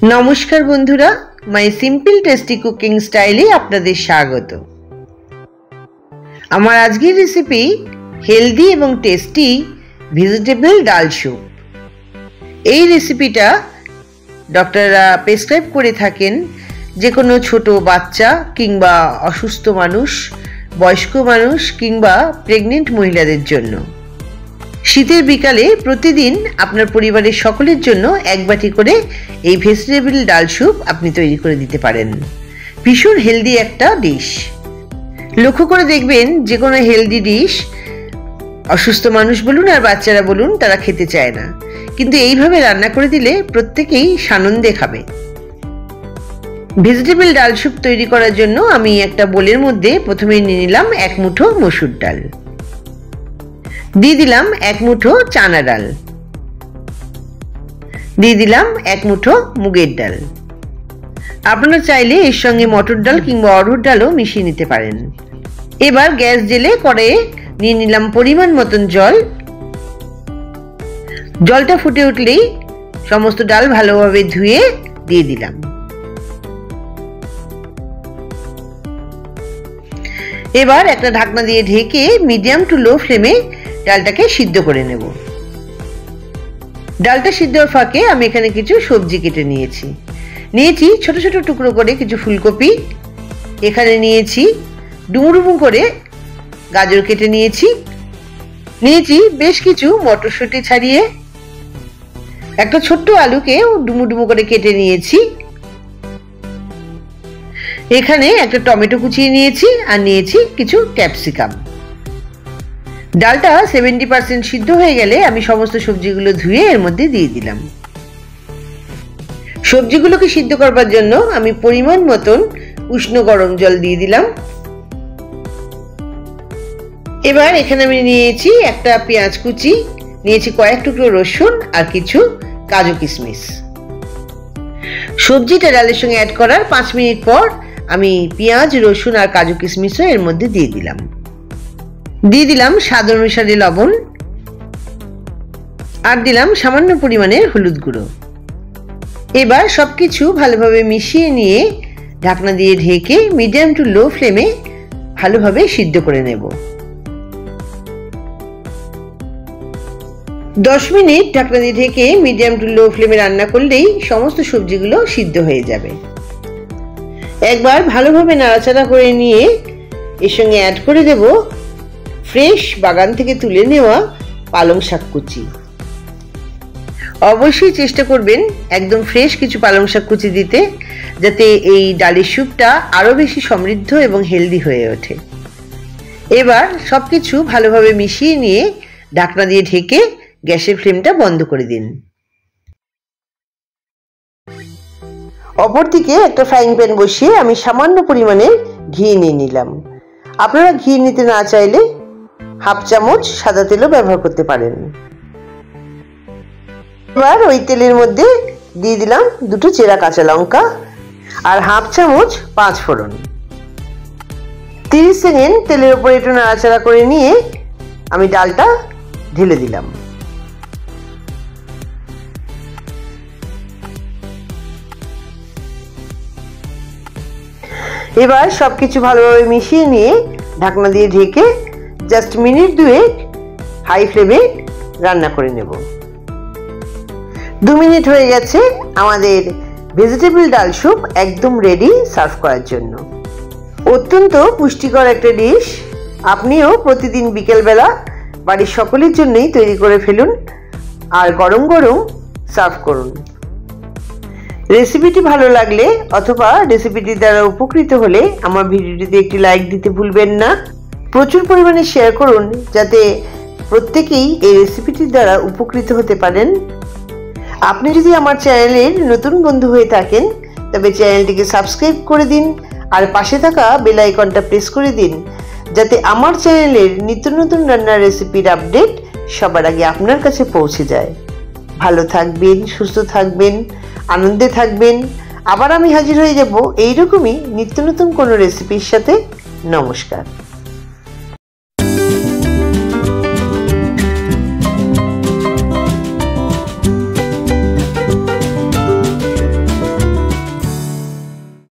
नमस्कार बंधुरा माई simple tasty cooking स्टाइले आपनादेर स्वागत। आमार आजकेर रेसिपि हेल्दी एवं टेस्टी भेजिटेबल डाल सूप। এই রেসিপিটা ডক্টররা প্রেসক্রাইব করে থাকেন যে কোনো ছোট বাচ্চা কিংবা অসুস্থ মানুষ, বয়স্ক মানুষ কিংবা প্রেগন্যান্ট মহিলাদের জন্য। শীতের বিকালে প্রতিদিন আপনার পরিবারের সকলের জন্য এক বাটি করে এই ভেজিটেবল ডাল স্যুপ আপনি তৈরি করে দিতে পারেন। ভীষণ হেলদি একটা ডিশ। লক্ষ্য করে দেখবেন যে কোনো হেলদি ডিশ অসুস্থ মানুষ বলুন আর বাচ্চারা বলুন তারা খেতে চায় না, কিন্তু এইভাবে রান্না করে দিলে প্রত্যেকেই সানন্দে খাবে। ভেজিটেবল ডাল স্যুপ তৈরি করার জন্য আমি একটা বোলের মধ্যে প্রথমে নিয়ে নিলাম এক মুঠো মসুর ডাল, দিয়ে দিলাম এক মুঠো চানা ডাল, দিয়ে দিলাম এক মুঠো মুগের ডাল। আপনারা চাইলে এর সঙ্গে মটর ডাল কিংবা অড়হর ডালও মিশিয়ে নিতে পারেন। এবার গ্যাস জ্বেলে কড়াইয়ে নিয়ে নিলাম পরিমাণ মতন জল। জলটা ফুটে উঠলেই সমস্ত ডাল ভালোভাবে ধুয়ে দিয়ে দিলাম। এবার একটা ঢাকনা দিয়ে ঢেকে মিডিয়াম টু লো ফ্লেমে ডালটাকে সিদ্ধ করে নেব। ডালটা সিদ্ধর ফাঁকে আমি এখানে কিছু সবজি কেটে নিয়েছি। ছোট ছোট টুকরো করে কিছু ফুলকপি, এখানে নিয়েছি ডুমো ডুমো করে গাজর কেটে নিয়েছি বেশ কিছু মটরশুঁটি ছাড়িয়ে, একটা ছোট্ট আলুকে ডুমো ডুমো করে কেটে নিয়েছি, এখানে একটা টমেটো কুচিয়ে নিয়েছি আর নিয়েছি কিছু ক্যাপসিকাম। ডালটা 70% সিদ্ধ হয়ে গেলে আমি সমস্ত সবজিগুলো ধুয়ে এর মধ্যে দিয়ে দিলাম। সবজিগুলোকে সিদ্ধ করবার জন্য আমি পরিমাণ মতন উষ্ণ গরম জল দিয়ে দিলাম। এবার এখানে আমি নিয়েছি একটা পেঁয়াজ কুচি, নিয়েছি কয়েক টুকরো রসুন আর কিছু কাজু কিশমিশ। সবজিটা ডালের সঙ্গে অ্যাড করার 5 মিনিট পর আমি পেঁয়াজ, রসুন আর কাজু কিশমিশও এর মধ্যে দিয়ে দিলাম। দিয়ে দিলাম স্বাদ অনুসারে লবণ আর দিলাম সামান্য পরিমাণের হলুদ গুঁড়ো। এবার সবকিছু ভালোভাবে মিশিয়ে নিয়ে ঢাকনা দিয়ে ঢেকে মিডিয়াম টু লো ফ্লেমে ভালোভাবে সিদ্ধ করে নেব। 10 মিনিট ঢাকনা দিয়ে ঢেকে মিডিয়াম টু লো ফ্লেমে রান্না করলেই সমস্ত সবজিগুলো সিদ্ধ হয়ে যাবে। একবার ভালোভাবে নাড়াচাড়া করে নিয়ে এর সঙ্গে অ্যাড করে দেব ফ্রেশ বাগান থেকে তুলে নেওয়া পালং শাক কুচি। অবশ্যই চেষ্টা করবেন একদম ফ্রেশ কিছু পালং শাক কুচি দিতে, যাতে এই ডালের স্যুপটা আরো বেশি সমৃদ্ধ এবং হেলদি হয়ে ওঠে। এবার সবকিছু ভালোভাবে মিশিয়ে নিয়ে ঢাকনা দিয়ে ঢেকে গ্যাসের ফ্লেমটা বন্ধ করে দিন। অপরদিকে একটা ফ্রাইং প্যান বসিয়ে আমি সামান্য পরিমাণে ঘি নিয়ে নিলাম। আপনারা ঘি নিতে না চাইলে হাফ চামচ সাদা তেলও ব্যবহার করতে পারেন। এবার ওই তেলের মধ্যে দিয়ে দিলাম দুটো চেরা কাঁচা লঙ্কা আর হাফ চামচ 5 ফোড়ন। 30 সেকেন্ড তেলের উপরে একটু নাড়াচাড়া করে নিয়ে আমি ডালটা ঢেলে দিলাম। এবার সবকিছু ভালোভাবে মিশিয়ে নিয়ে ঢাকনা দিয়ে ঢেকে জাস্ট মিনিট 2 হাই ফ্লেমে রান্না করে নেব। 2 মিনিট হয়ে গেছে, আমাদের ভেজিটেবল ডাল স্যুপ একদম রেডি সার্ভ করার জন্য। অত্যন্ত পুষ্টিকর একটা ডিশ। আপনিও প্রতিদিন বিকেলবেলা বাড়ির সকলের জন্যই তৈরি করে ফেলুন আর গরম গরম সার্ভ করুন। রেসিপিটি ভালো লাগলে অথবা রেসিপিটি দ্বারা উপকৃত হলে আমার ভিডিওটিতে একটি লাইক দিতে ভুলবেন না। প্রচুর পরিমাণে শেয়ার করুন যাতে প্রত্যেকেই এই রেসিপিটির দ্বারা উপকৃত হতে পারেন। আপনি যদি আমার চ্যানেলের নতুন বন্ধু হয়ে থাকেন তবে চ্যানেলটিকে সাবস্ক্রাইব করে দিন আর পাশে থাকা বেল আইকনটা প্রেস করে দিন, যাতে আমার চ্যানেলের নিত্য নতুন রান্নার রেসিপির আপডেট সবার আগে আপনার কাছে পৌঁছে যায়। ভালো থাকবেন, সুস্থ থাকবেন, আনন্দে থাকবেন। আবার আমি হাজির হয়ে যাব এইরকমই নিত্য নতুন কোনো রেসিপির সাথে। নমস্কার।